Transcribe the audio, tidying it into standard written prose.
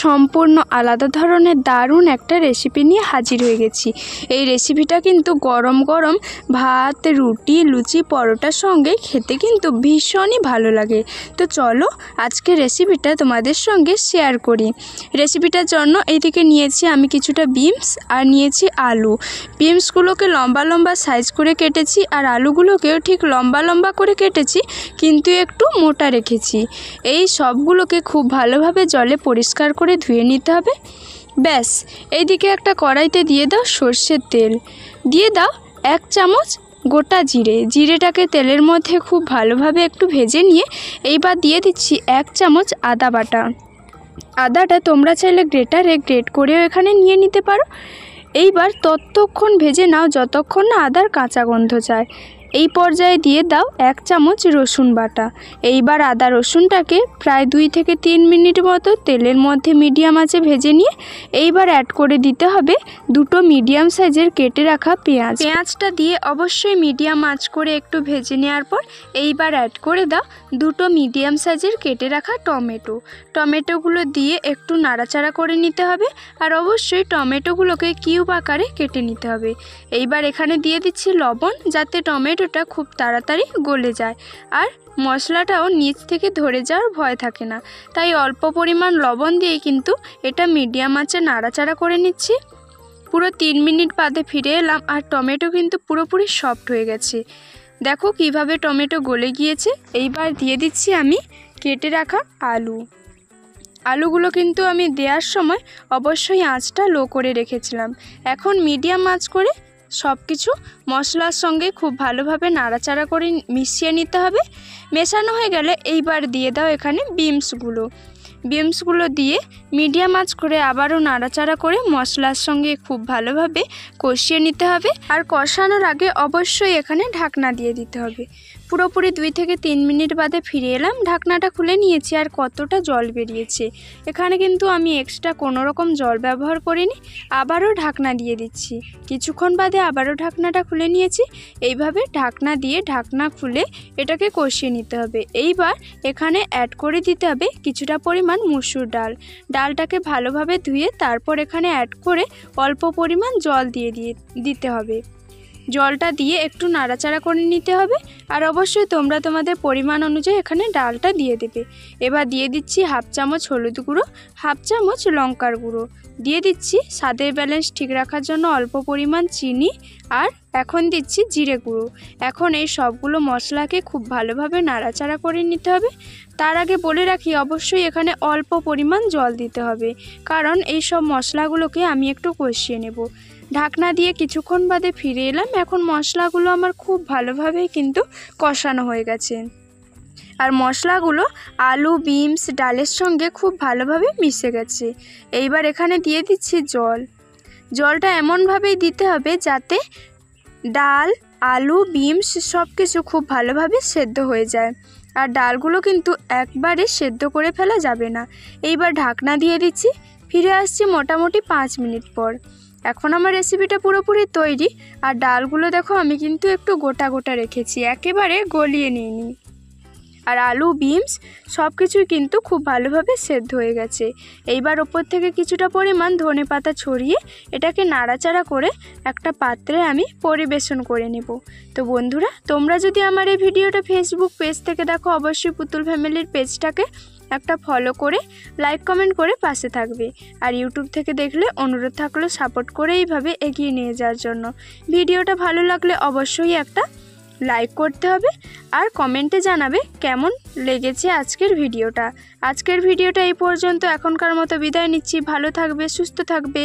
সম্পূর্ণ আলাদা ধরনের দারুণ একটা রেসিপি নিয়ে হাজির হয়ে গেছি। এই রেসিপিটা কিন্তু গরম গরম ভাত, রুটি, লুচি, পরোটার সঙ্গে খেতে কিন্তু ভীষণই ভালো লাগে। তো চলো আজকে রেসিপিটা তোমাদের সঙ্গে শেয়ার করি। রেসিপিটার জন্য এইদিকে নিয়েছি আমি কিছুটা বিনস আর নিয়েছি আলু। বিনসগুলোকে লম্বা লম্বা সাইজ করে কেটেছি আর আলুগুলোকেও ঠিক লম্বা লম্বা করে কেটেছি, কিন্তু একটু মোটা রেখেছি। এই সবগুলোকে খুব ভালোভাবে জলে পরিষ্কার করে ধুয়ে নিতে হবে। ব্যাস, এইদিকে একটা কড়াইতে দিয়ে দাও সর্ষের তেল, দিয়ে দাও 1 চামচ গোটা জিরেটাকে তেলের মধ্যে খুব ভালোভাবে একটু ভেজে নিয়ে এইবার দিয়ে দিচ্ছি 1 চামচ আদা বাটা। আদাটা তোমরা চাইলে গ্রেটারে গ্রেট করেও এখানে নিয়ে নিতে পারো। এইবার ততক্ষণ ভেজে নাও যতক্ষণ না আদার কাঁচা গন্ধ যায়। এই পর্যায়ে দিয়ে দাও 1 চামচ রসুন বাটা। এইবার আদা রসুনটাকে প্রায় 2 থেকে 3 মিনিট মতো তেলের মধ্যে মিডিয়াম আঁচে ভেজে নিয়ে এইবার অ্যাড করে দিতে হবে 2টো মিডিয়াম সাইজের কেটে রাখা পেঁয়াজটা দিয়ে অবশ্যই মিডিয়াম আঁচ করে একটু ভেজে নেওয়ার পর এইবার অ্যাড করে দাও 2টো মিডিয়াম সাইজের কেটে রাখা টমেটোগুলো দিয়ে একটু নাড়াচাড়া করে নিতে হবে। আর অবশ্যই টমেটোগুলোকে কিউব আকারে কেটে নিতে হবে। এইবার এখানে দিয়ে দিচ্ছি লবণ, যাতে টমেটোটা খুব তাড়াতাড়ি গলে যায় আর মশলাটাও নিচ থেকে ধরে যাওয়ার ভয় থাকে না। তাই অল্প পরিমাণ লবণ দিয়ে কিন্তু এটা মিডিয়াম আঁচে নাড়াচাড়া করে নিচ্ছি। পুরো 3 মিনিট বাদে ফিরে এলাম আর টমেটো কিন্তু পুরোপুরি সফট হয়ে গেছে। দেখো কিভাবে টমেটো গলে গিয়েছে। এইবার দিয়ে দিচ্ছি আমি কেটে রাখা আলুগুলো কিন্তু আমি দেওয়ার সময় অবশ্যই আঁচটা লো করে রেখেছিলাম। এখন মিডিয়াম আঁচ করে সব কিছু মশলার সঙ্গে খুব ভালোভাবে নাড়াচাড়া করে মিশিয়ে নিতে হবে। মেশানো হয়ে গেলে এইবার দিয়ে দাও এখানে বিনসগুলো দিয়ে মিডিয়াম আঁচ করে আবারও নাড়াচাড়া করে মশলার সঙ্গে খুব ভালোভাবে কষিয়ে নিতে হবে। আর কষানোর আগে অবশ্যই এখানে ঢাকনা দিয়ে দিতে হবে। পুরোপুরি 2 থেকে 3 মিনিট বাদে ফিরে এলাম। ঢাকনাটা খুলে নিয়েছি আর কতটা জল বেরিয়েছে। এখানে কিন্তু আমি এক্সট্রা কোনো রকম জল ব্যবহার করিনি। আবারও ঢাকনা দিয়ে দিচ্ছি। কিছুক্ষণ বাদে আবারও ঢাকনাটা খুলে নিয়েছি। এইভাবে ঢাকনা দিয়ে ঢাকনা খুলে এটাকে কষিয়ে নিতে হবে। এইবার এখানে অ্যাড করে দিতে হবে কিছুটা পরিমাণ মসুর ডালটাকে ভালোভাবে ধুয়ে তারপর এখানে অ্যাড করে অল্প পরিমাণ জল দিয়ে দিতে হবে। জলটা দিয়ে একটু নাড়াচাড়া করে নিতে হবে। আর অবশ্যই তোমরা তোমাদের পরিমাণ অনুযায়ী এখানে ডালটা দিয়ে দেবে। এবার দিয়ে দিচ্ছি 1/2 চামচ হলুদ গুঁড়ো, 1/2 চামচ লঙ্কার গুঁড়ো, দিয়ে দিচ্ছি স্বাদের ব্যালেন্স ঠিক রাখার জন্য অল্প পরিমাণ চিনি, আর এখন দিচ্ছি জিরে গুঁড়ো। এখন এই সবগুলো মশলাকে খুব ভালোভাবে নাড়াচাড়া করে নিতে হবে। তার আগে বলে রাখি অবশ্যই এখানে অল্প পরিমাণ জল দিতে হবে, কারণ এই সব মশলাগুলোকে আমি একটু কষিয়ে নেব। ঢাকনা দিয়ে কিছুক্ষণ বাদে ফিরে এলাম। এখন মশলাগুলো আমার খুব ভালোভাবেই কিন্তু কষানো হয়ে গেছে আর মশলাগুলো আলু, বিনস, ডালের সঙ্গে খুব ভালোভাবে মিশে গেছে। এইবার এখানে দিয়ে দিচ্ছি জলটা এমনভাবেই দিতে হবে যাতে ডাল, আলু, বিনস সব কিছু খুব ভালোভাবে সেদ্ধ হয়ে যায়। আর ডালগুলো কিন্তু একবারে সেদ্ধ করে ফেলা যাবে না। এইবার ঢাকনা দিয়ে দিচ্ছি। ফিরে আসছি মোটামুটি 5 মিনিট পর। এখন আমার রেসিপিটা পুরোপুরি তৈরি। আর ডালগুলো দেখো আমি কিন্তু একটু গোটা গোটা রেখেছি, একেবারে গলিয়ে নিইনি। আর আলু, বিনস সব কিছুই কিন্তু খুব ভালোভাবে সেদ্ধ হয়ে গেছে। এইবার ওপর থেকে কিছুটা পরিমাণ ধনেপাতা ছড়িয়ে এটাকে নাড়াচাড়া করে একটা পাত্রে আমি পরিবেশন করে নেব। তো বন্ধুরা, তোমরা যদি আমার এই ভিডিওটা ফেসবুক পেজ থেকে দেখো অবশ্যই পুতুল ফ্যামিলির পেজটাকে একটা ফলো করে লাইক কমেন্ট করে পাশে থাকবে। আর ইউটিউব থেকে দেখলে অনুরোধ থাকলো সাপোর্ট করে এইভাবে এগিয়ে নিয়ে যাওয়ার জন্য। ভিডিওটা ভালো লাগলে অবশ্যই একটা লাইক করতে হবে আর কমেন্টে জানাবে কেমন লেগেছে আজকের ভিডিওটা এই পর্যন্ত। এখনকার মতো বিদায় নিচ্ছি। ভালো থাকবে, সুস্থ থাকবে।